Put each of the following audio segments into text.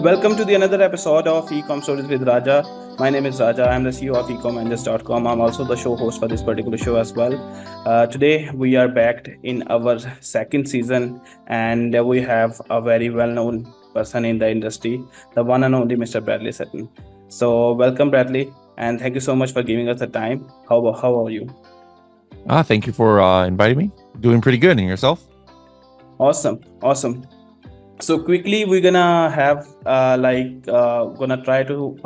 Welcome to the another episode of Ecom Stories with Raja. My name is Raja. I'm the CEO of ecomangels.com. I'm also the show host for this particular show as well. Today we are back in our second season, and we have a very well-known person in the industry, the one and only Mr. Bradley Sutton. So welcome, Bradley, and thank you so much for giving us the time. How are you? Thank you for inviting me. Doing pretty good. And yourself? Awesome, awesome. So quickly we're gonna have gonna try to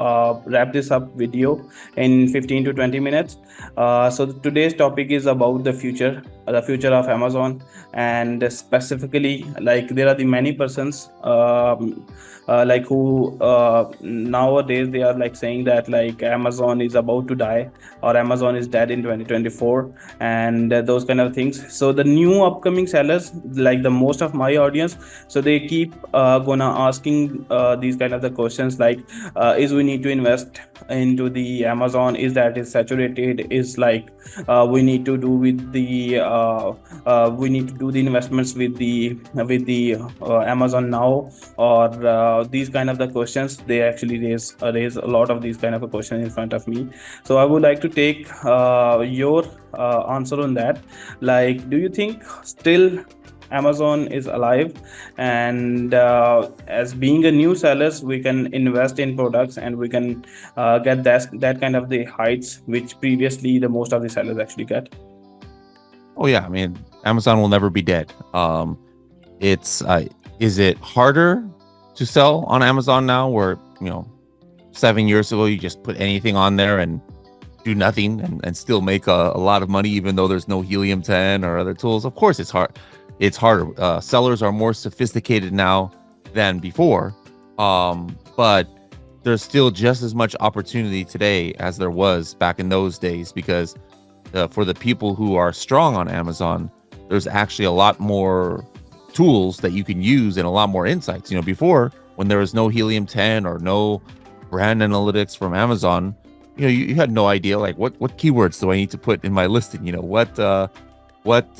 wrap this up video in 15 to 20 minutes. So today's topic is about the future of Amazon, and specifically, like, there are the many persons like who nowadays they are like saying that like Amazon is about to die or Amazon is dead in 2024, and those kind of things. So the new upcoming sellers, like the most of my audience, so they keep gonna asking these kind of the questions like, is we need to invest into the Amazon, is that is saturated, is like we need to do with the we need to do the investments with the Amazon now, or these kind of the questions. They actually raise a lot of these kind of a question in front of me. So I would like to take your answer on that. Like, do you think still Amazon is alive, and as being a new sellers, we can invest in products and we can get that kind of the heights which previously the most of the sellers actually get? Oh yeah, I mean, Amazon will never be dead. It's is it harder to sell on Amazon now, where 7 years ago you just put anything on there and do nothing and still make a lot of money, even though there's no Helium 10 or other tools? Of course, it's hard. It's harder. Sellers are more sophisticated now than before, but there's still just as much opportunity today as there was back in those days, because for the people who are strong on Amazon, there's actually a lot more tools that you can use and a lot more insights. Before, when there was no Helium 10 or no brand analytics from Amazon, you had no idea, like, what keywords do I need to put in my listing? What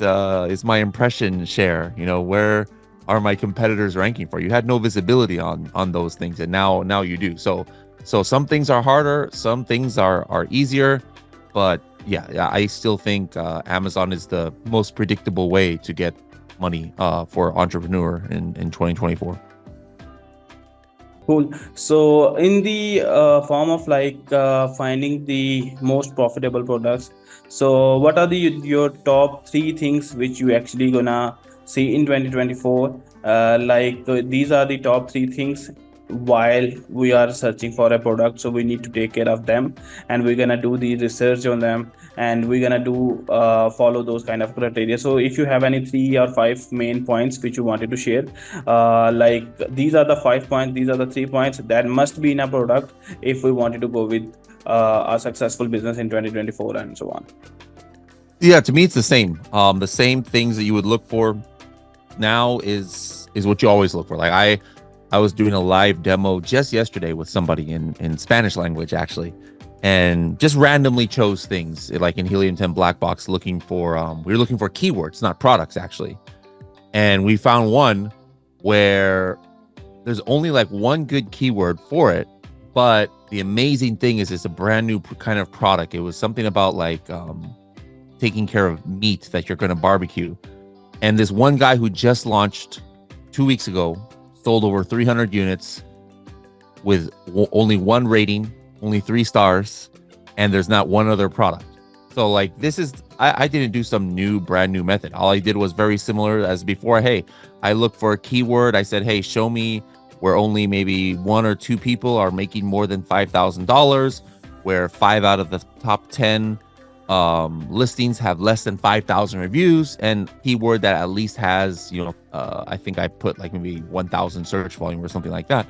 is my impression share? Where are my competitors ranking for? You had no visibility on those things, and now you do. So some things are harder, some things are easier, but yeah, I still think Amazon is the most predictable way to get money for entrepreneur in 2024. Cool. So in the form of like finding the most profitable products, so what are the your top three things which you actually gonna see in 2024? These are the top three things while we are searching for a product, so we need to take care of them, and we're gonna do the research on them, and we're gonna do follow those kind of criteria. So if you have any three or five main points which you wanted to share, like, these are the 5 points, these are the 3 points that must be in a product if we wanted to go with a successful business in 2024 and so on. Yeah, to me it's the same. The same things that you would look for now is what you always look for. Like, I was doing a live demo just yesterday with somebody in Spanish language, actually, and just randomly chose things like in Helium 10 Black Box, looking for we were looking for keywords, not products, actually. And we found one where there's only like one good keyword for it, but the amazing thing is it's a brand new kind of product. It was something about like taking care of meat that you're going to barbecue. And this one guy who just launched 2 weeks ago sold over 300 units with only one rating, only 3 stars, and there's not one other product. So like, this is, I didn't do some brand new method. All I did was very similar as before. Hey, I looked for a keyword. I said, hey, show me where only maybe 1 or 2 people are making more than $5,000, where 5 out of the top 10 listings have less than 5,000 reviews, and keyword that at least has, I think I put like maybe 1,000 search volume or something like that.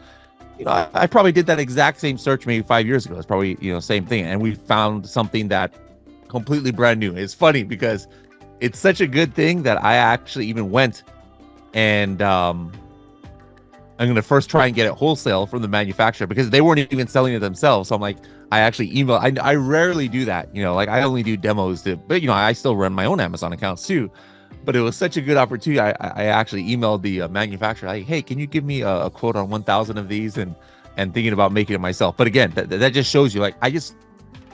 I probably did that exact same search maybe 5 years ago. It's probably, same thing. And we found something that completely brand new. It's funny because it's such a good thing that I actually even went and I'm going to first try and get it wholesale from the manufacturer, because they weren't even selling it themselves. So I'm like, I actually email. I rarely do that. Like, I only do demos but I still run my own Amazon accounts too. but it was such a good opportunity. I actually emailed the manufacturer, like, hey, can you give me a quote on 1,000 of these, and thinking about making it myself. But again, that just shows you, like, I just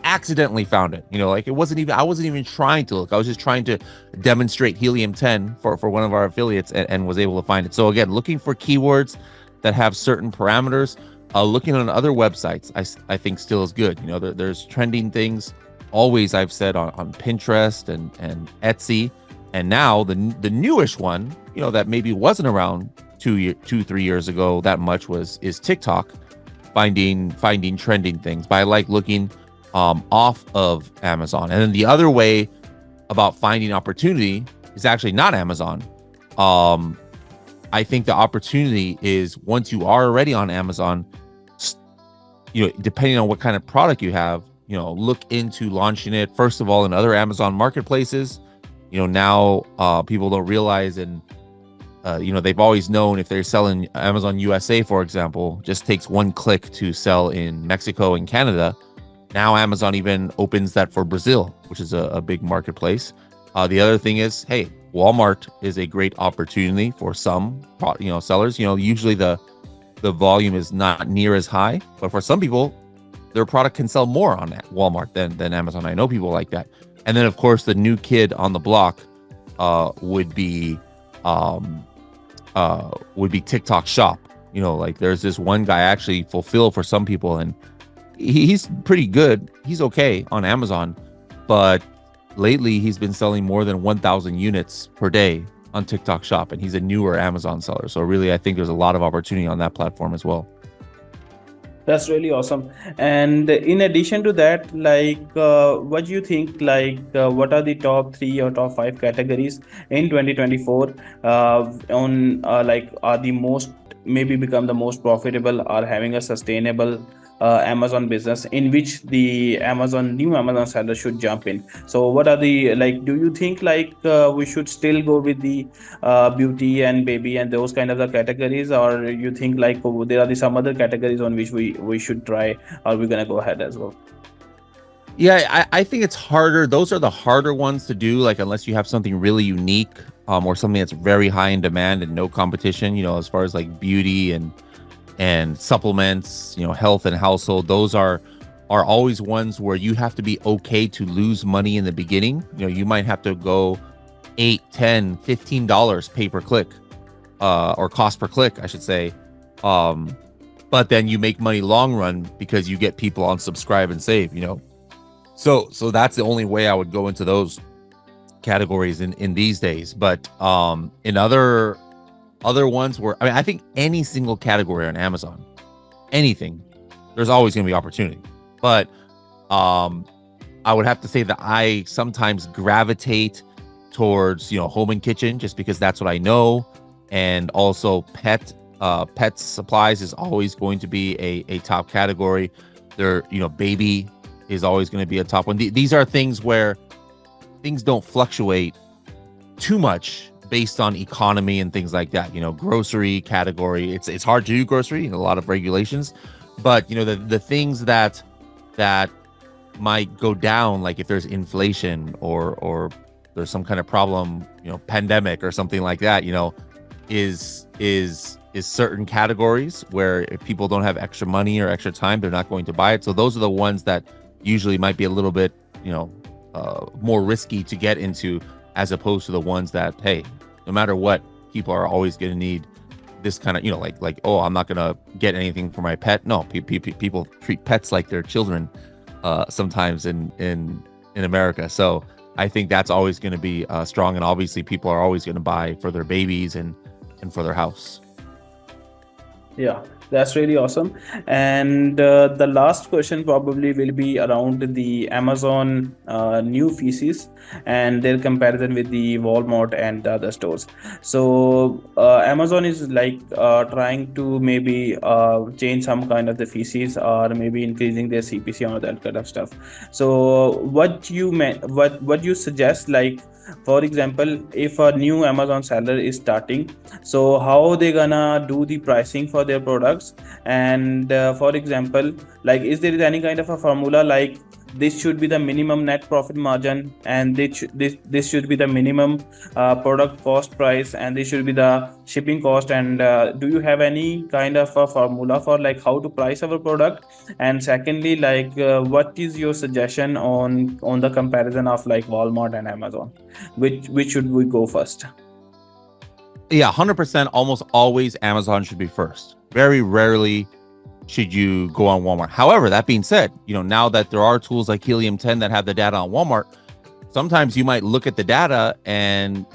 accidentally found it. Like, I wasn't even trying to look. I was just trying to demonstrate Helium 10 for one of our affiliates, and was able to find it. So again, looking for keywords that have certain parameters. Looking on other websites, I think still is good. There's trending things always, I've said, on Pinterest and Etsy, and now the newish one, that maybe wasn't around 3 years ago that much, is TikTok, finding trending things. But I like looking off of Amazon. And then the other way about finding opportunity is actually not Amazon. I think the opportunity is, once you are already on Amazon, depending on what kind of product you have, look into launching it, first of all, in other Amazon marketplaces. Now people don't realize, and they've always known, if they're selling Amazon USA, for example, just takes one click to sell in Mexico and Canada. Now Amazon even opens that for Brazil, which is a big marketplace. The other thing is, hey, Walmart is a great opportunity for some sellers. Usually the volume is not near as high, but for some people, their product can sell more on Walmart than Amazon. I know people like that. And then, of course, the new kid on the block would be TikTok Shop. Like, there's this one guy I actually fulfill for some people, and he's pretty good. He's okay on Amazon, but lately he's been selling more than 1,000 units per day on TikTok Shop, and he's a newer Amazon seller. So really, I think there's a lot of opportunity on that platform as well. That's really awesome. And in addition to that, like, what do you think, like, what are the top 3 or top 5 categories in 2024 like, are the most, maybe become the most profitable, or having a sustainable Amazon business, in which the new Amazon seller should jump in? So what are the, like, do you think, like, we should still go with the beauty and baby and those kind of the categories, or you think, like, there are some other categories on which we should try, or we're gonna go ahead as well? Yeah, I think it's harder. Those are the harder ones to do, like, unless you have something really unique, or something that's very high in demand and no competition, as far as like beauty and supplements, health and household. Those are always ones where you have to be okay to lose money in the beginning. You might have to go $8, $10, $15 pay per click, or cost per click, I should say. But then you make money long run, because you get people on subscribe and save, So that's the only way I would go into those categories in these days. But in other ones, where, I think any single category on Amazon, anything, there's always going to be opportunity. But I would have to say that I sometimes gravitate towards home and kitchen, just because that's what I know. And also pet supplies is always going to be a top category. Baby is always going to be a top one. These are things where things don't fluctuate too much based on economy and things like that. Grocery category, it's hard to do grocery, a lot of regulations. But the things that might go down, like if there's inflation or there's some kind of problem, pandemic or something like that, is certain categories where if people don't have extra money or extra time, they're not going to buy it. So those are the ones that usually might be a little bit, more risky to get into, as opposed to the ones that, hey, no matter what, people are always going to need this kind of, like, oh, I'm not going to get anything for my pet. No, people treat pets like their children sometimes in America. So I think that's always going to be strong. And obviously people are always going to buy for their babies and for their house. Yeah, that's really awesome. And the last question probably will be around the Amazon new feces and their comparison with the Walmart and the other stores. So Amazon is like trying to maybe change some kind of the feces, or maybe increasing their CPC or that kind of stuff. So what you suggest, like, for example, if a new Amazon seller is starting, so how they gonna do the pricing for their products? And for example, like, is there any kind of a formula, like this should be the minimum net profit margin, and this should be the minimum product cost price, and this should be the shipping cost. And do you have any kind of a formula for like how to price our product? And secondly, like what is your suggestion on the comparison of like Walmart and Amazon? Which should we go first? Yeah, 100%. Almost always Amazon should be first. Very rarely should you go on Walmart. However, that being said, now that there are tools like Helium 10 that have the data on Walmart, sometimes you might look at the data and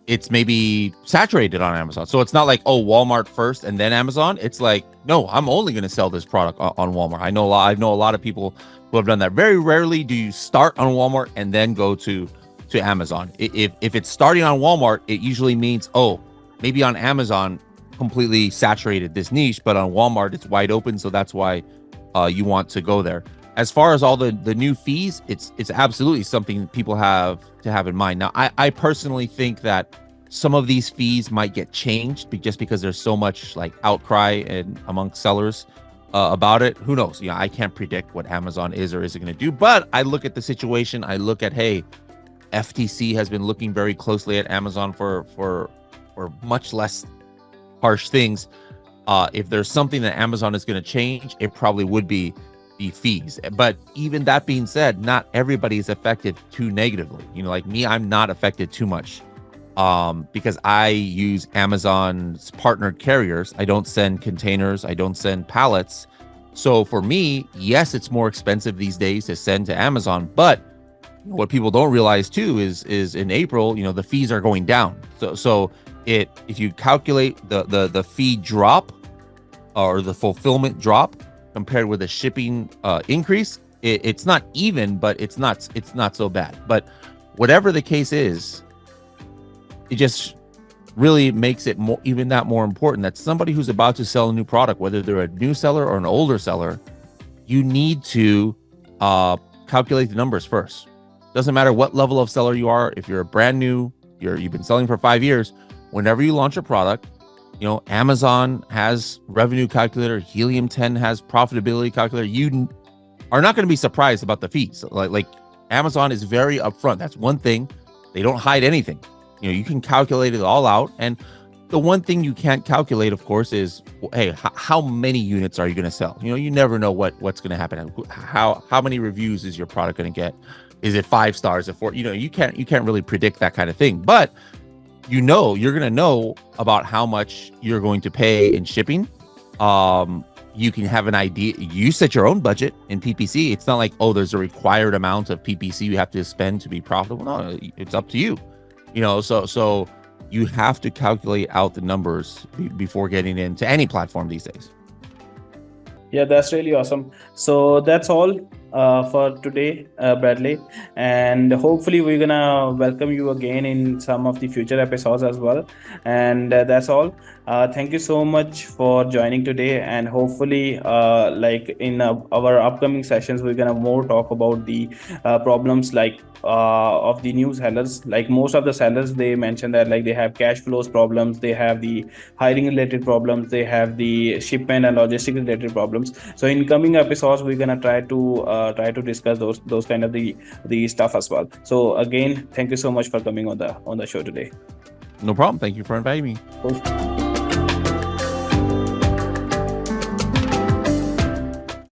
it's maybe saturated on Amazon. So it's not like, oh, Walmart first and then Amazon. It's like, no, I'm only going to sell this product on Walmart. I know a lot of people who have done that. Very rarely do you start on Walmart and then go to Amazon. If it's starting on Walmart, it usually means, oh, maybe on Amazon completely saturated this niche, but on Walmart it's wide open, so that's why you want to go there. As far as all the new fees, it's absolutely something people have to have in mind. Now, I personally think that some of these fees might get changed just because there's so much like outcry and amongst sellers about it. Who knows? I can't predict what Amazon is or isn't going to do, but I look at the situation. I look at, hey, FTC has been looking very closely at Amazon for much less harsh things. If there's something that Amazon is going to change, it probably would be the fees. But even that being said, not everybody is affected too negatively. Like me, I'm not affected too much because I use Amazon's partnered carriers. I don't send containers. I don't send pallets. So for me, yes, it's more expensive these days to send to Amazon, but what people don't realize too is in April, the fees are going down. So if you calculate the fee drop or the fulfillment drop compared with the shipping increase, it's not even, but it's not so bad. But whatever the case is, it just really makes it more important that somebody who's about to sell a new product, whether they're a new seller or an older seller, you need to calculate the numbers first. Doesn't matter what level of seller you are. If you're a brand new, you've been selling for 5 years, whenever you launch a product, Amazon has revenue calculator, Helium 10 has profitability calculator. You are not going to be surprised about the fees. Like Amazon is very upfront. That's one thing. They don't hide anything. You can calculate it all out. And the one thing you can't calculate, of course, is, hey, how many units are you going to sell? You never know what's going to happen. How many reviews is your product going to get? Is it 5 stars? Is it 4? You can't really predict that kind of thing. But you're going to know about how much you're going to pay in shipping. You can have an idea. You set your own budget in PPC. It's not like, oh, there's a required amount of PPC you have to spend to be profitable. No, it's up to you. So you have to calculate out the numbers before getting into any platform these days. Yeah, that's really awesome. So that's all for today, Bradley. And hopefully we're gonna welcome you again in some of the future episodes as well. And that's all. Thank you so much for joining today. And hopefully, like in our upcoming sessions, we're gonna more talk about the problems like of the new sellers. Like most of the sellers, they mentioned that like they have cash flows problems, they have the hiring related problems, they have the shipment and logistic related problems. So in coming episodes, we're gonna try to discuss those kind of the stuff as well. So again, thank you so much for coming on the show today. No problem. Thank you for inviting me. Cool.